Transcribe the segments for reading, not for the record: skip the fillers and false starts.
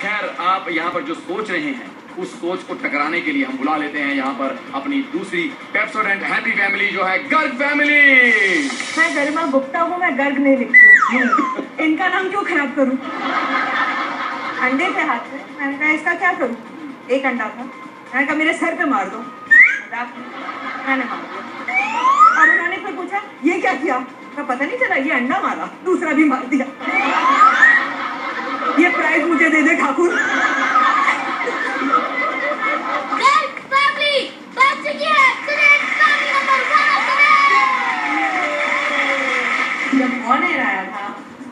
खैर आप यहाँ पर जो सोच रहे हैं उस सोच को टकराने के लिए हम बुला लेते हैं यहाँ पर अपनी दूसरी पेप्सोडेंट हैप्पी फैमिली जो है गर्ग फैमिली। मैं गरिमा गुप्ता हूँ, मैं गर्ग नहीं लिखती हूँ। इनका नाम क्यों खराब करूँ? अंडे थे हाथ में, मैंने कहा इसका क्या करूँ? एक अंडा था, मैंने कहा मेरे सर पे मार दो, मैंने मार दिया। और उन्होंने फिर पूछा ये क्या किया? पता नहीं चला, ये अंडा मारा, दूसरा भी मार दिया। ये प्राइज मुझे दे दे ठाकुर। जब ऑन एयर आया था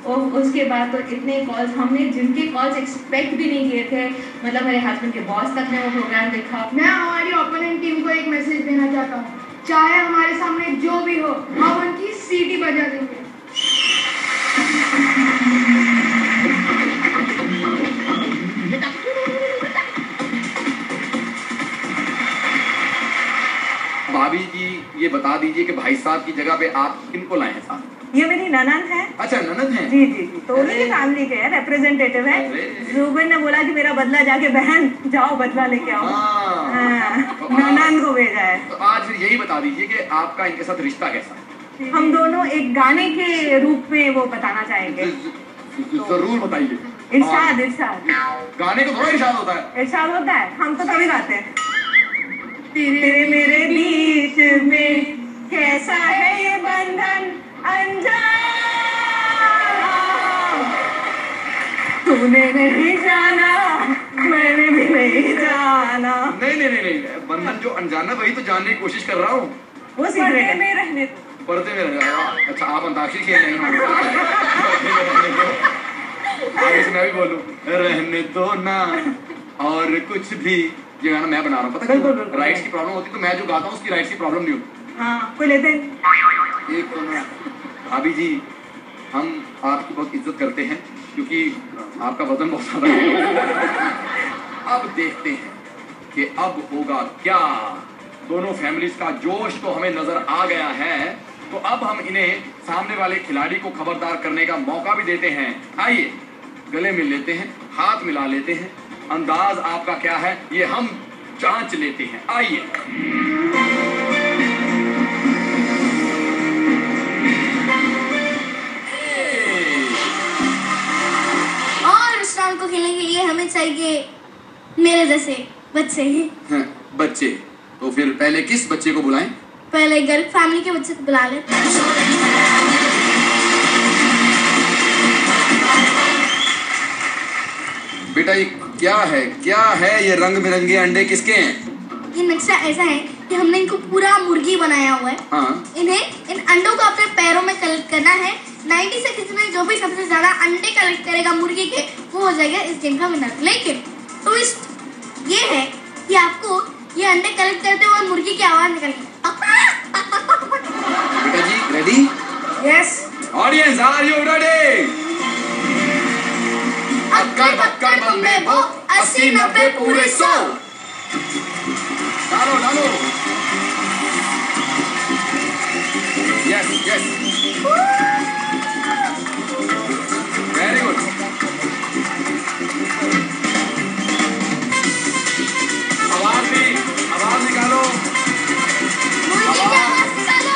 और उसके बाद तो इतने कॉल्स, हमने जिनके कॉल्स एक्सपेक्ट भी नहीं किए थे, मतलब मेरे हस्बैंड के बॉस तक ने वो प्रोग्राम देखा। मैं हमारी ओपोनेंट टीम को एक मैसेज देना चाहता हूँ, चाहे हमारे सामने जो भी हो हम उनकी सीटी बजा देंगे। भाभी जी ये बता दीजिए कि भाई साहब की जगह पे आप किनको लाए हैं साथ? ये मेरी ननद है। अच्छा ननद है? जी जी जी, तो उन्हीं की फैमिली के रिप्रेजेंटेटिव है। रूबन ने बोला कि मेरा बदला जाके बहन जाओ बदला लेके आओ। ननद को भेजा है। तो आज फिर यही बता दीजिए कि आपका इनके साथ रिश्ता कैसा है? हम दोनों एक गाने के रूप में वो बताना चाहेंगे। जरूर बताइए। इरशाद इरशाद। गाने को थोड़ा इरशाद होता है? इरशाद होता है, हम तो तभी गाते हैं। तेरे मेरे बीच में कैसा है ये बंधन अनजाना, तूने नहीं जाना मैंने भी नहीं जाना। नहीं बंधन जो अनजाना वही तो जानने की कोशिश कर रहा हूँ। वो पर्दे में रहने दो। पर्दे में रहने। अच्छा आप अंताक्षरी खेल रहे हैं। मैं भी बोलूं रहने दो ना और कुछ भी। ये गाना मैं बना रहा हूँ, पता है राइट्स की प्रॉब्लम होती तो मैं जो गाता हूँ उसकी राइट्स की प्रॉब्लम नहीं होती। हाँ कोई लेते हैं। एक भाभी जी हम आपकी बहुत इज्जत करते हैं क्योंकि आपका वजन बहुत ज्यादा है। अब देखते हैं कि अब होगा क्या। दोनों फैमिलीज का जोश तो हमें नजर आ गया है, तो अब हम इन्हें सामने वाले खिलाड़ी को खबरदार करने का मौका भी देते हैं। आइए गले मिल लेते हैं, हाथ मिला लेते हैं। अंदाज आपका क्या है ये हम जांच लेते हैं। आइए और इस राउंड को खेलने के लिए हमें चाहिए मेरे जैसे बच्चे। बच्चे? तो फिर पहले किस बच्चे को बुलाएं? पहले गर्ग फैमिली के बच्चे को बुला ले। बेटा ये क्या है ये रंग बिरंगे अंडे किसके हैं? ये नक्शा ऐसा है कि हमने इनको पूरा मुर्गी बनाया हुआ है। हाँ। इन्हें इन अंडों को अपने पैरों में कलेक्ट करना है। 90 सेकंड्स में जो भी सबसे ज्यादा अंडे कलेक्ट करेगा मुर्गी के वो हो जाएगा इस गेम का विनर। लेकिन ट्विस्ट ये है कि आपको ये अंडे कलेक्ट करते हुए मुर्गी की आवाज निकलेगी। बेटा जी ready? Yes. Audience are you ready? अक्कड़ बक्कड़ बम्बे बो 80 90 पूरे 100। डालो यस वेरी गुड। आवाज निकालो। मुर्गी की आवाज निकालो।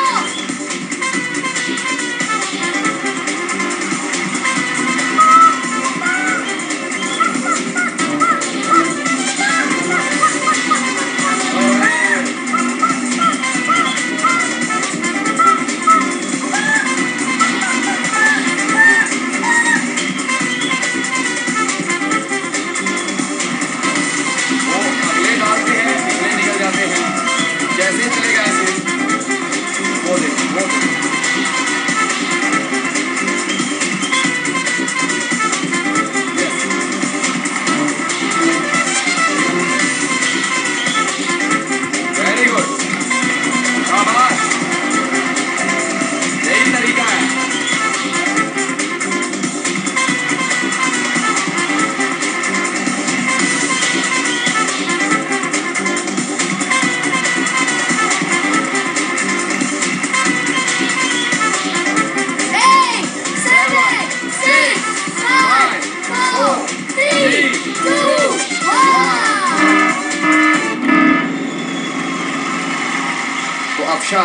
आफ्शा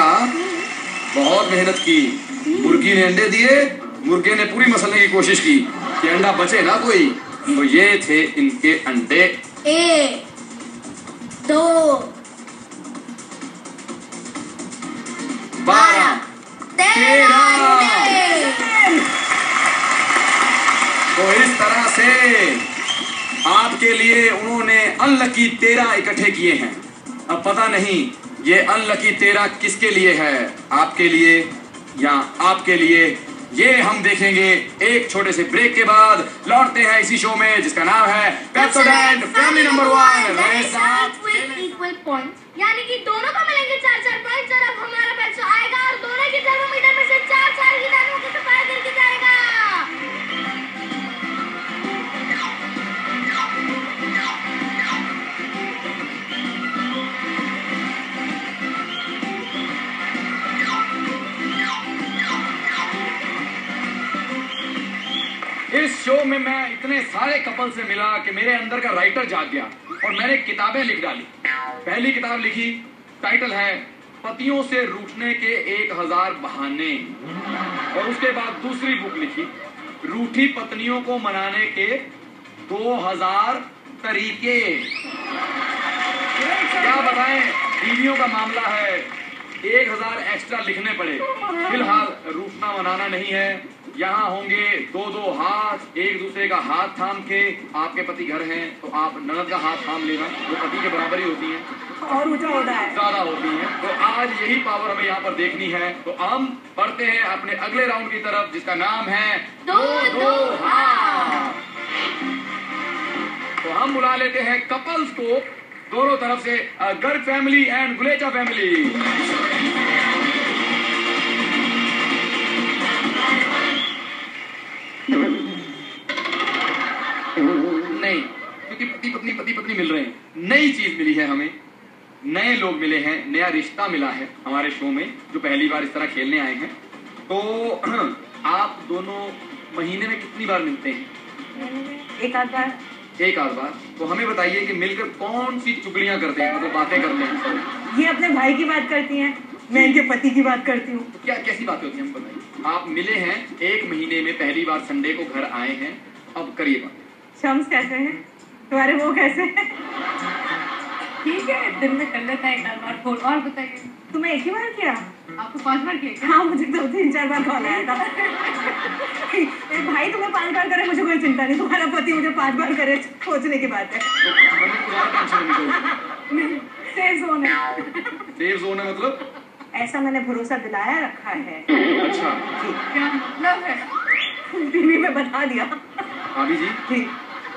बहुत मेहनत की, मुर्गी ने अंडे दिए, मुर्गे ने पूरी मसलने की कोशिश की कि अंडा बचे ना कोई, तो ये थे इनके अंडे। 1 2 12 13। तो इस तरह से आपके लिए उन्होंने अनलकी 13 इकट्ठे किए हैं। अब पता नहीं ये अनलकी 13 किसके लिए है, आपके लिए या आपके लिए, ये हम देखेंगे एक छोटे से ब्रेक के बाद। लौटते हैं इसी शो में जिसका नाम है Pepsodent family number 1। Equal points, यानी कि दोनों को मिलेंगे 4-4 पॉइंट्स और अब हमारा पेप्सो आएगा और दोनों के थर्मोमीटर में से 4-4 कीटाणुओं की सफाई करके जाएगा। इस शो में मैं इतने सारे कपल से मिला कि मेरे अंदर का राइटर जाग गया और मैंने किताबें लिख डाली। पहली किताब लिखी, टाइटल है पतियों से रूठने के 1000 बहाने, और उसके बाद दूसरी बुक लिखी, रूठी पत्नियों को मनाने के 2000 तरीके। क्या बताएं, बीवियों का मामला है, 1000 एक्स्ट्रा लिखने पड़े। फिलहाल रूठना मनाना नहीं है, यहाँ होंगे 2-2 हाथ एक दूसरे का हाथ थाम के। आपके पति घर हैं तो आप ननद का हाथ थाम लेना, वो पति के बराबर ही होती हैं और ऊंचा होता है, ज्यादा होती हैं। तो आज यही पावर हमें यहाँ पर देखनी है। तो हम बढ़ते हैं अपने अगले राउंड की तरफ जिसका नाम है 2-2 हाथ। तो हम बुला लेते हैं कपल्स को दोनों तरफ से, गर्ग फैमिली एंड गुलेचा फैमिली। नहीं, क्योंकि पति पत्नी मिल रहे हैं, नई चीज मिली है हमें, नए लोग मिले हैं, नया रिश्ता मिला है हमारे शो में जो पहली बार इस तरह खेलने आए हैं। तो आप दोनों महीने में कितनी बार मिलते हैं? एक आध बार। एक आध बार। तो हमें बताइए कि मिलकर कौन सी चुगलियां करते हैं, मतलब बातें करते हैं? ये अपने भाई की बात करती हैं, मैं इनके पति की बात करती हूँ। तो क्या कैसी बातें होती हैं, हम बताइए। आप मिले हैं, एक महीने में पहली बार संडे को घर आए हैं, अब करिए बात। शम्स कैसे हैं तुम्हारे, वो कैसे हैं? ठीक है, दिन में कर लेता है एक आध बार फोन। और बताइए, तुम्हें एक ही बार किया? आपको 5 बार किया क्या? हाँ, मुझे 2-3-4 बार कॉल आया था। भाई तुम्हें 5 बार करे मुझे कोई चिंता नहीं, तुम्हारा पति मुझे 5 बार करे सोचने की बात है। सेफ जोन है। सेफ जोन है मतलब? ऐसा मैंने भरोसा दिलाया रखा है। अच्छा, क्या मतलब है? टीवी में बता दिया। भाभी जी जी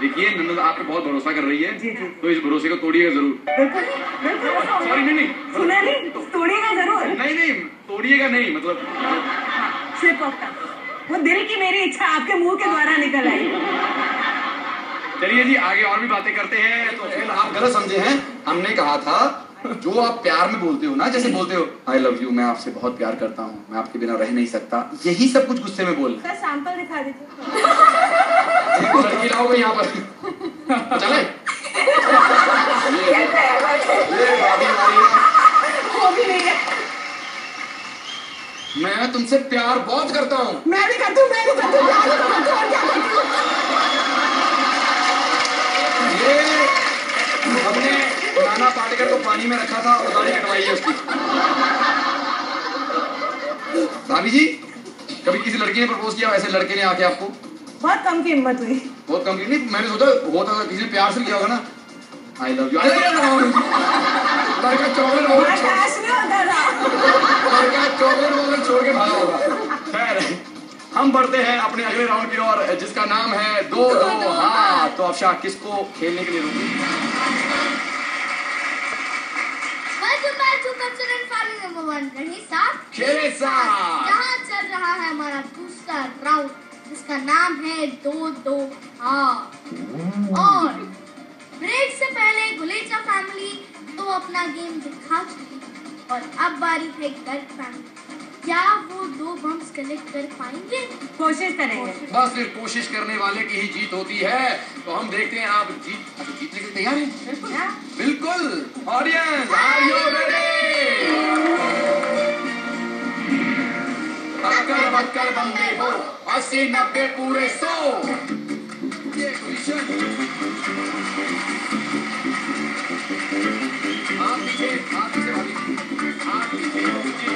देखिए, नंद आप पे बहुत भरोसा कर रही है। जी जी, तो इस भरोसे को तोड़िएगा जरूर। बिल्कुल बिल्कुल। सॉरी, नहीं सुना नहीं, तोड़िएगा जरूर। नहीं तोड़िएगा नहीं, मतलब स्लिप ऑफ टंग, वो दिल की मेरी इच्छा आपके मुंह के द्वारा निकल आई। चलिए जी, आगे और भी बातें करते हैं। तो आप गलत समझे हैं, हमने कहा था जो आप प्यार में बोलते हो ना, जैसे बोलते हो आई लव यू, मैं आपसे बहुत प्यार करता हूँ, मैं आपके बिना रह नहीं सकता, यही सब कुछ गुस्से में बोल। सर सैंपल दिखा दीजिए। लड़की लाओगे यहाँ पर, चले? ये भाभी हमारी, वो भी नहीं है। मैं तुमसे प्यार बहुत करता हूँ। मैं भी करती हूँ, मैं भी करती हूँ। ये हमने नाना पाटेकर को पानी में रखा था और दाढ़ी कटवाई है उसकी। भाभी जी, कभी किसी लड़की ने प्रपोज किया वैसे लड़के ने आके आपको? बहुत कम की हिम्मत हुई। बहुत कम की नहीं, मैंने सोचा होता किसी ने प्यार से किया होगा ना, आई लव यू, लड़का चॉकलेट वॉकलेट छोड़ के भागा होगा। खैर, हम बढ़ते हैं अपने अगले राउंड की ओर जिसका नाम है 2-2 हाथ। तो अफशा किसको खेलने के लिए रूँगी? खेले साथ। यहाँ चल रहा है हमारा दूसरा राउंड जिसका नाम है 2-2 हाथ। और ब्रेक से पहले गुलेचा फैमिली तो अपना गेम दिखा चुकी है और अब बारी है गर्ग फैमिली। क्या वो 2 बम्स कलेक्ट कर पाएंगे? कोशिश करेंगे। बस फिर कोशिश करने वाले की ही जीत होती है। तो हम देखते हैं आप जीतने के लिए तैयार हैं? बिल्कुल। Audience, are you ready? अक्कर बक्कर बम्बे हो, 80-90 पूरे 100। ये पोजीशन आप पीछे भाभी, आप पीछे जी।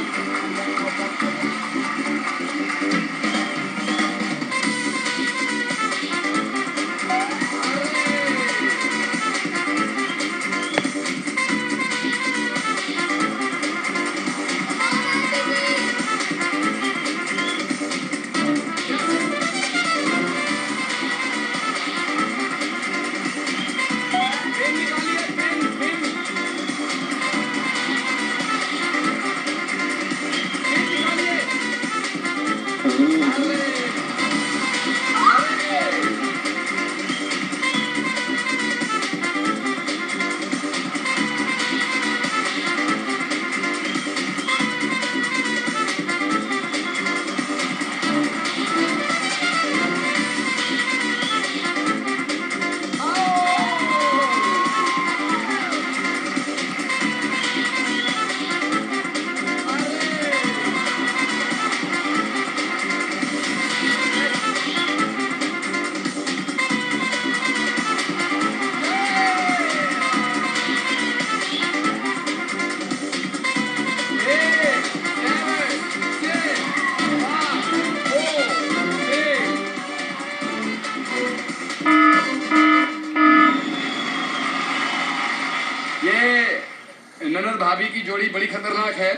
भाभी की जोड़ी बड़ी खतरनाक है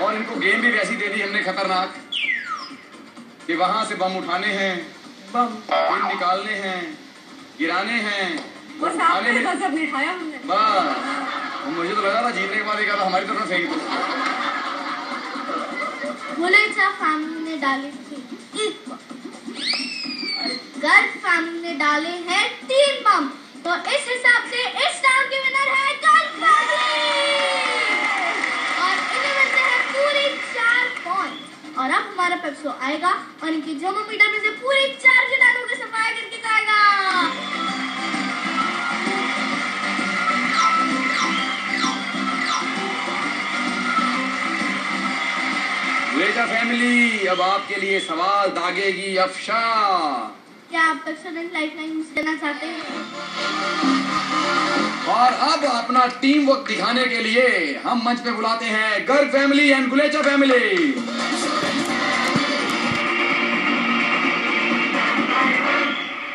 और इनको गेम भी वैसी दे दी हमने खतरनाक कि वहां से बम उठाने हैं, बम निकालने हैं, गिराने हैं, बस आपने गजब बिठाया हमने। बस मुझे तो लगा था जीतने के बाद एक आधा हमारी तरफ फेंक दो। गुलेचा फैमिली ने डाली थी एक बम, गर्ग फैमिली ने डाले हैं 3 बम, तो इस हिसाब से इस राउंड की विनर है गर्ग फैमिली और इन्हें मिलते हैं पूरे 4 पॉइंट। और अब हमारा पेप्सो आएगा और इनकी थर्मोमीटर में से पूरे 4 कीटाणुओं की सफाई करके जाएगा। गुलेचा फैमिली अब आपके लिए सवाल दागेगी अफशा। क्या आप पेप्सोडेंट लाइफलाइन यूज करना चाहते हैं? और अब अपना टीम वर्क दिखाने के लिए हम मंच पे बुलाते हैं गर्ग फैमिली एंड गुलेचा फैमिली।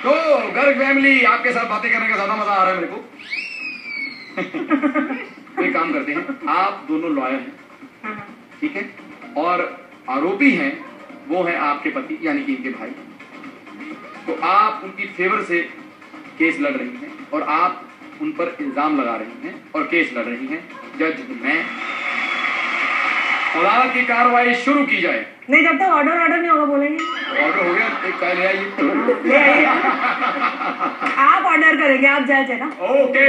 तो गर्ग फैमिली आपके साथ बातें करने का ज्यादा मजा आ रहा है मेरे को। एक काम करते हैं, आप दोनों लॉयर हैं, ठीक है, और आरोपी हैं वो है आपके पति यानी कि इनके भाई। तो आप उनकी फेवर से केस लड़ रही हैं और आप उन पर इल्जाम लगा रही हैं और केस लड़ रही हैं। जज मैं, अदालत की कार्रवाई शुरू की जाए। नहीं, जब तक ऑर्डर नहीं होगा बोलेंगे। ऑर्डर हो गया, एक काय ले आइए। ले आइए। आप ऑर्डर करेंगे, आप जज है ना। Okay,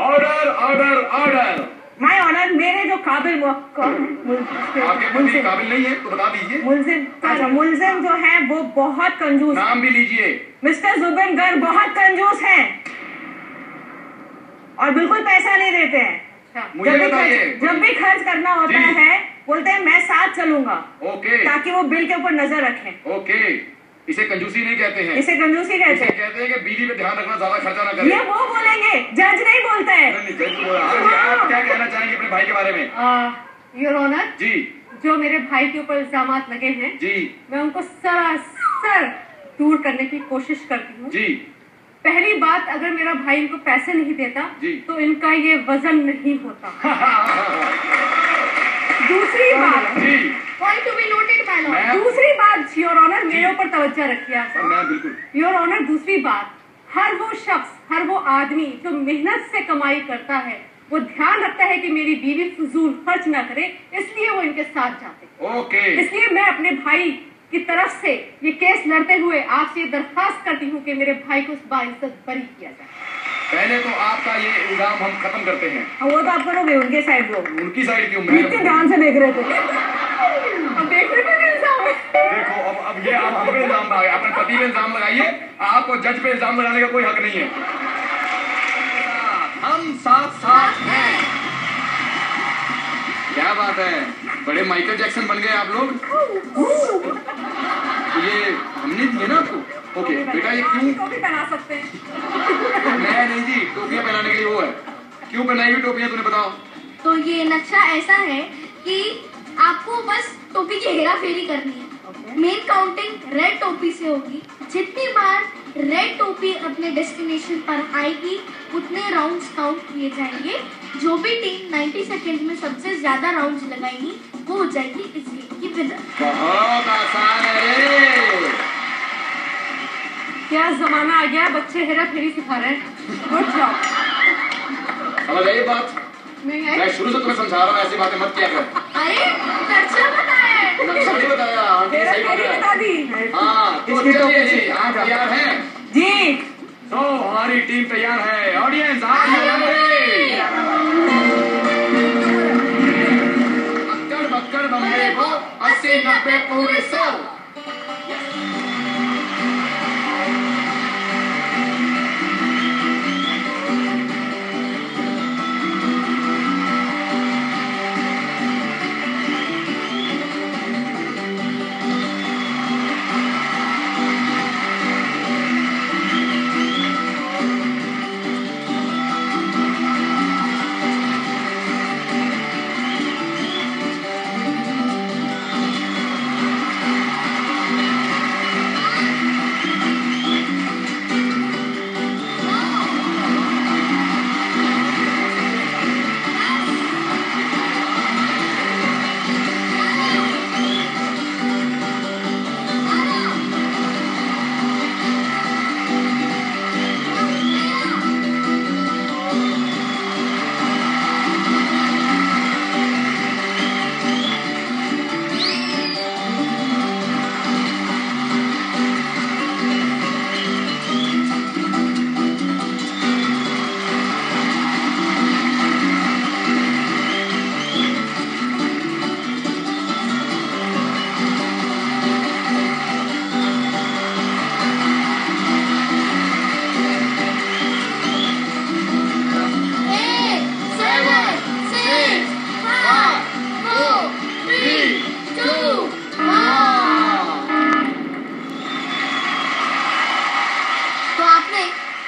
order order order. My honour, मेरे जो काबिल आपके पति काबिल नहीं है तो बता दीजिए। मुलजिम, अच्छा मुलजिम जो है वो बहुत कंजूस। नाम भी लीजिए। मिस्टर जुबेन गर्ग बहुत कंजूस हैं और बिल्कुल पैसा नहीं देते हैं। मुझे बताइए, जब भी खर्च करना होता है बोलते हैं मैं साथ चलूंगा। ओके, ताकि वो बिल के ऊपर नजर रखें। ओके, इसे कंजूसी नहीं कहते हैं, इसे कंजूसी कहते हैं। कहते हैं कि बीवी पे ध्यान रखना, ज्यादा खर्चा ना करें। ये वो बोलेंगे, जज नहीं बोलता है। आप क्या कहना चाहेंगे अपने भाई के बारे में? योर ऑनर जी, जो मेरे भाई के ऊपर इल्जाम लगे हैं जी, मैं उनको सरासर दूर करने की कोशिश करती हूँ। जी, पहली बात, अगर मेरा भाई इनको पैसे नहीं देता तो इनका ये वजन नहीं होता। दूसरी बात, point to be noted by law. दूसरी बात योर ऑनर, मेरे ऊपर तवज्जो रखिए आप। मैं बिल्कुल। योर ऑनर, दूसरी बात, हर वो शख्स, हर वो आदमी जो मेहनत से कमाई करता है वो ध्यान रखता है कि मेरी बीवी फजूल खर्च ना करे, इसलिए वो इनके साथ जाते। ओके, इसलिए मैं अपने भाई की तरफ से ये केस लड़ते हुए आपसे ये दरखास्त करती हूँ कि मेरे भाई को इस बाइज्जत बरी किया जाए। पहले तो आपका ये इल्जाम हम खत्म करते हैं। वो तो आप करोगे, उनके साइड दो। उनकी साइड क्यों? मैं कितने ध्यान से देख रहे थे। अब देख रहे थे इल्जाम। देखो, अब ये आप हम पे इल्जाम लगाइए, अपने पति पे इल्जाम लगाइए। आपको जज पे इल्जाम लगाने का कोई हक नहीं है। हम साथ साथ हैं। क्या बात है, बड़े माइकल जैक्सन बन गए आप लोग। ये हमने दिए ना आपको। ओके बेटा, ये क्यों टोपी पहना सकते हैं? मैं नहीं जी, टोपियां पहनाने के लिए वो है। क्यों पहनाई हुई टोपियां तूने बताओ। तो ये नक्शा ऐसा है कि आपको बस टोपी की हेरा फेरी करनी है। मेन काउंटिंग रेड टोपी से होगी। जितनी बार रेड टोपी अपने डेस्टिनेशन पर आएगी उतने राउंड्स काउंट किए जाएंगे। जो भी टीम 90 सेकेंड में सबसे ज्यादा राउंड्स लगाएगी वो हो जाएगी इस गेम की विनर। बहुत आसान है रे। क्या जमाना आ गया, बच्चे हेरा फेरी सिखा रहे हैं। Good job. समझ आई बात? नहीं है? मैं शुरू से तुम्हें समझा रहा हूँ, ऐसी बातें मत किया कर। अरे नक्शा बताया है। नक्शा नहीं बताया, आंटी हेरा सही फेरी बताया। बता दी। हाँ तो इसकी चलिए टोपी जी, आप तैयार हैं? जी। तो हमारी टीम तैयार है। ऑडियंस आप रेडी? अक्कड़ बक्कड़ बम्बे को 80 90 पूरे 100।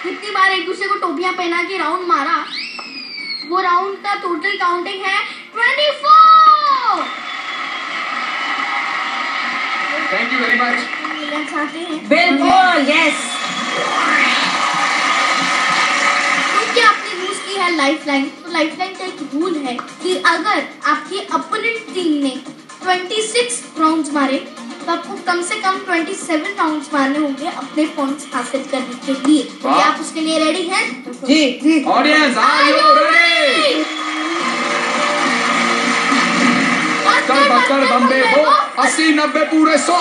जितनी बार एक दूसरे को टोपियां पहना के राउंड मारा वो राउंड का टोटल काउंटिंग है 24। Thank you very much. चाहते हैं बिल्कुल यस। क्योंकि आपने यूज की है लाइफलाइन, तो लाइफलाइन का एक रूल है कि अगर आपकी अपोनेंट टीम ने 26 राउंड्स मारे तो आपको कम से कम 27 राउंड्स मारने होंगे अपने पॉइंट्स हासिल करने के लिए। तो क्या आप उसके लिए रेडी हैं? जी जी। Audience are you ready? अक्कड़ बक्कड़ बम्बे को 80 90 पूरे 100।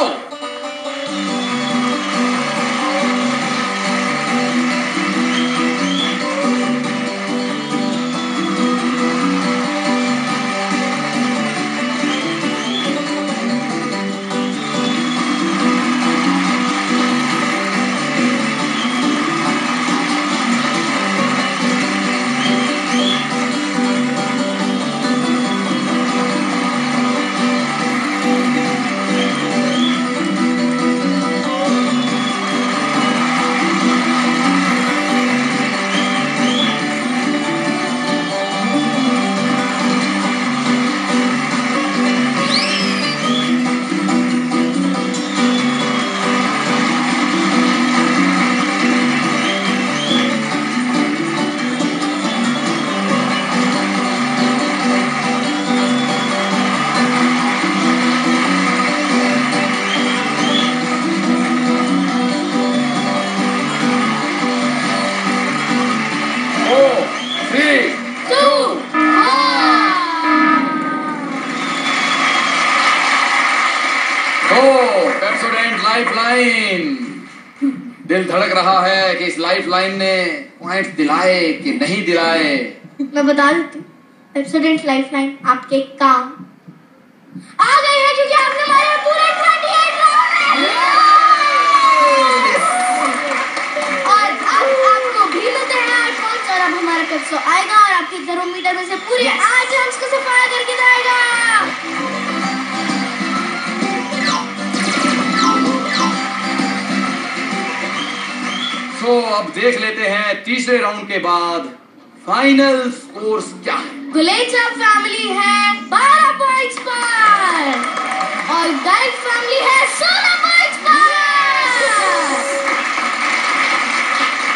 लाइफलाइन। दिल धड़क रहा है कि इस लाइफलाइन ने पॉइंट दिलाए कि नहीं दिलाए। मैं बता देती हूँ, पेप्सोडेंट लाइफलाइन आपके काम आ गई है क्योंकि आपने मारे पूरे 38 राउंड। और अब आपको भी मिलते हैं आईफोन और अब हमारे पेप्सो आएगा और आपके थर्मोमीटर में से पूरे 8 जर्म्स को सफाया करके जाएगा। तो अब देख लेते हैं तीसरे राउंड के बाद फाइनल स्कोर्स क्या है। गुलेचा फैमिली है 12 पॉइंट्स पर और गाइड फैमिली है 16 पॉइंट्स पर।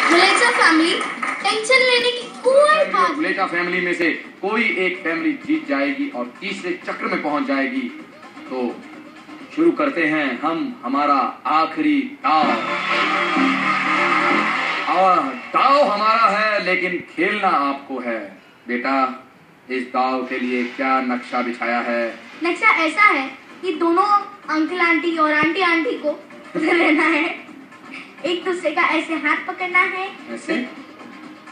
गुलेचा फैमिली टेंशन लेने की कोई बात। गुलेचा फैमिली में से कोई एक फैमिली जीत जाएगी और तीसरे चक्र में पहुंच जाएगी। तो शुरू करते हैं हम हमारा आखिरी दाव। दाव हमारा है लेकिन खेलना आपको है। बेटा, इस दाव के लिए क्या नक्शा बिछाया है? नक्शा ऐसा है कि दोनों अंकल आंटी और आंटी आंटी को उधर रहना है, एक दूसरे का ऐसे हाथ पकड़ना है,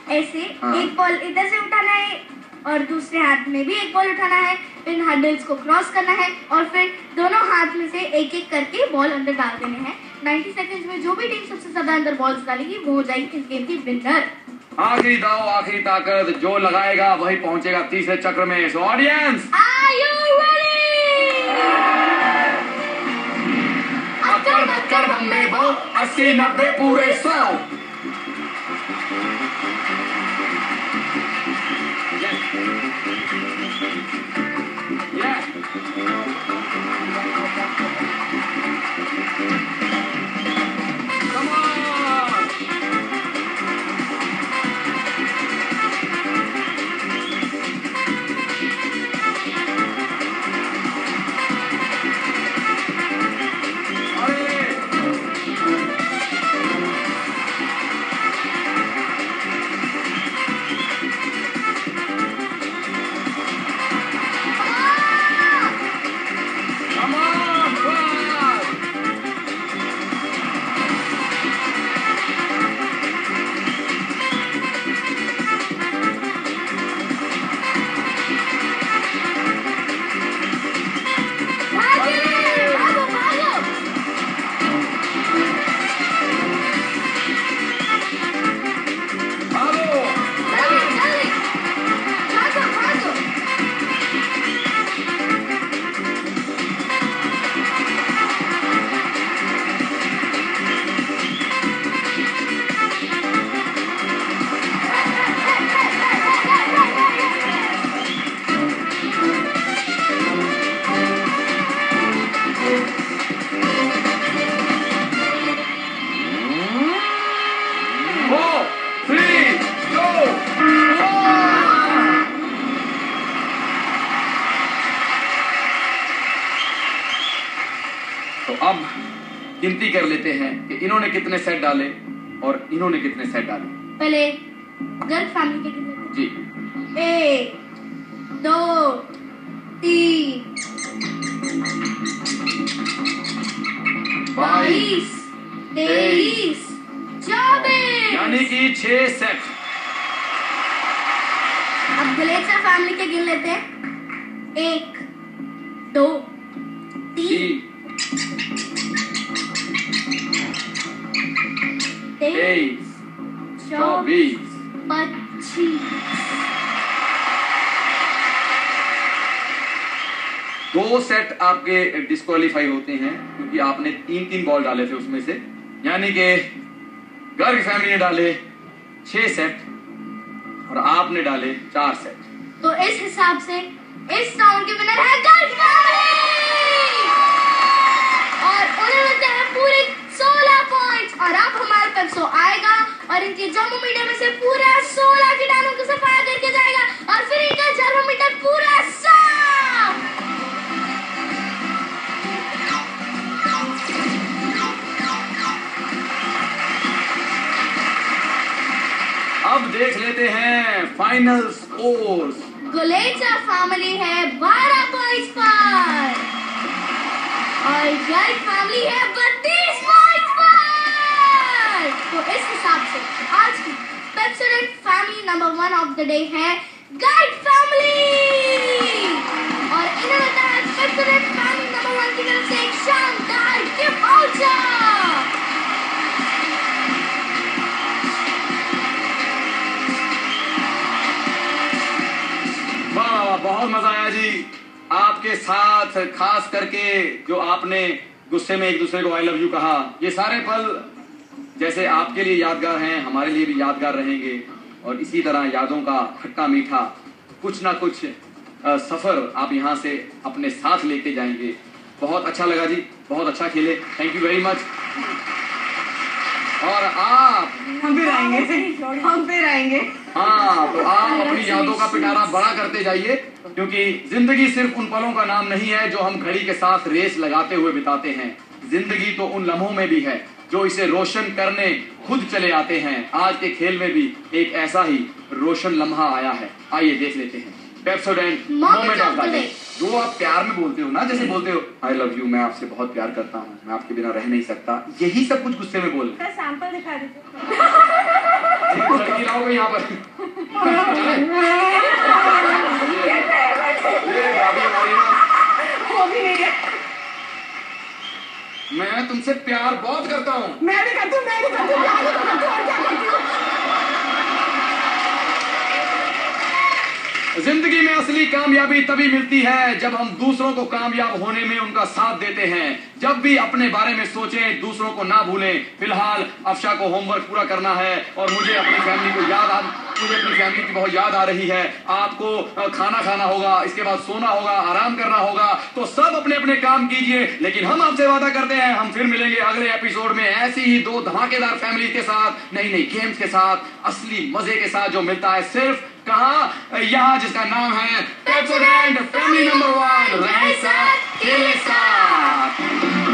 ऐसे हाँ। एक बॉल इधर से उठाना है और दूसरे हाथ में भी एक बॉल उठाना है, फिर हर्डल्स को क्रॉस करना है और फिर दोनों हाथ में से एक एक करके बॉल अंदर डाल देने हैं। 90 सेकंड्स में जो भी टीम सबसे ज्यादा अंदर बॉल्स डालेगी वो हो जाएगी इस गेम की विनर। आखिरी दाव, आखिरी ताकत, जो लगाएगा वही पहुंचेगा तीसरे चक्र में। So audience, are you ready? अक्कड़ बम्बे बो 80 90 पूरे 100। Come on! Come on, Brad! भागो भागो। Bravo! जल्दी जल्दी भागो भागो। Four, three, two, one! तो अब गिनती कर लेते हैं कि इन्होंने कितने सेट डाले और इन्होंने कितने सेट डाले। पहले गर्ल फैमिली के कितने? जी, 1 2 3 22 23 24। यानी कि 6 सेट। अब गुलेचा फैमिली के गिन लेते हैं। 1 2 3 23, 24 24। 25। 2 सेट आपके डिस्क्वालीफाई होते हैं क्योंकि आपने 3-3 बॉल डाले थे उसमें से। यानी कि गर्ग फैमिली ने डाले 6 सेट और आपने डाले 4 सेट। तो इस हिसाब से इस राउंड के विनर है गर्ल फैमिली और उन्हें मिलते हैं पूरे 16 पॉइंट्स। और अब हमारे पेप्सो आएगा और इनके थर्मोमीटर में से पूरा 16 कीटाणु को सफाया करके जाएगा और फिर इनका थर्मोमीटर पूरा साफ। अब देख लेते हैं फाइनल स्कोर्स। गुलेचा फैमिली है 12 पॉइंट्स पर और गाइड फैमिली है 32 पॉइंट्स पर। तो इस हिसाब से आज की Pepsodent family number 1 of the day है गाइड फैमिली और इन्हें मिलता है पेप्सोडेंट फैमिली नंबर 1 की तरफ से एक शानदार गिफ्ट वाउचर। बहुत मजा आया जी आपके साथ, खास करके जो आपने गुस्से में एक दूसरे को आई लव यू कहा। ये सारे पल जैसे आपके लिए यादगार हैं, हमारे लिए भी यादगार रहेंगे। और इसी तरह यादों का खट्टा मीठा कुछ ना कुछ सफर आप यहाँ से अपने साथ लेके जाएंगे। बहुत अच्छा लगा जी, बहुत अच्छा खेले, थैंक यू वेरी मच। और आप हम फिर आएंगे। हाँ, तो आप अपनी यादों का पिटारा बड़ा करते जाइए, क्योंकि जिंदगी सिर्फ उन पलों का नाम नहीं है जो हम घड़ी के साथ रेस लगाते हुए बिताते हैं। जिंदगी तो उन लम्हों में भी है जो इसे रोशन करने खुद चले आते हैं। आज के खेल में भी एक ऐसा ही रोशन लम्हा आया है, आइए देख लेते हैं। Pepsodent moment of the day. जो आप प्यार में बोलते हो ना, जैसे बोलते हो आई लव यू, मैं आपसे बहुत प्यार करता हूँ, मैं आपके बिना रह नहीं सकता, यही सब कुछ गुस्से में बोल। सैंपल दिखा दीजिए। लड़की लाओगे यहाँ पर। वो भी नहीं है। मैं तुमसे प्यार बहुत करता हूँ। मैं भी करती हूँ। जिंदगी में असली कामयाबी तभी मिलती है जब हम दूसरों को कामयाब होने में उनका साथ देते हैं। जब भी अपने बारे में सोचें, दूसरों को ना भूलें। फिलहाल अफशा को होमवर्क पूरा करना है और मुझे अपनी फैमिली की बहुत याद आ रही है। आपको खाना खाना होगा, इसके बाद सोना होगा, आराम करना होगा। तो सब अपने अपने काम कीजिए, लेकिन हम आपसे वादा करते हैं हम फिर मिलेंगे अगले एपिसोड में ऐसी ही 2 धमाकेदार फैमिली के साथ, नई नई गेम्स के साथ, असली मजे के साथ, जो मिलता है सिर्फ कहाँ, यहाँ, जिसका नाम है पेप्सोडेंट फैमिली नंबर 1। रहे साथ, खेले साथ।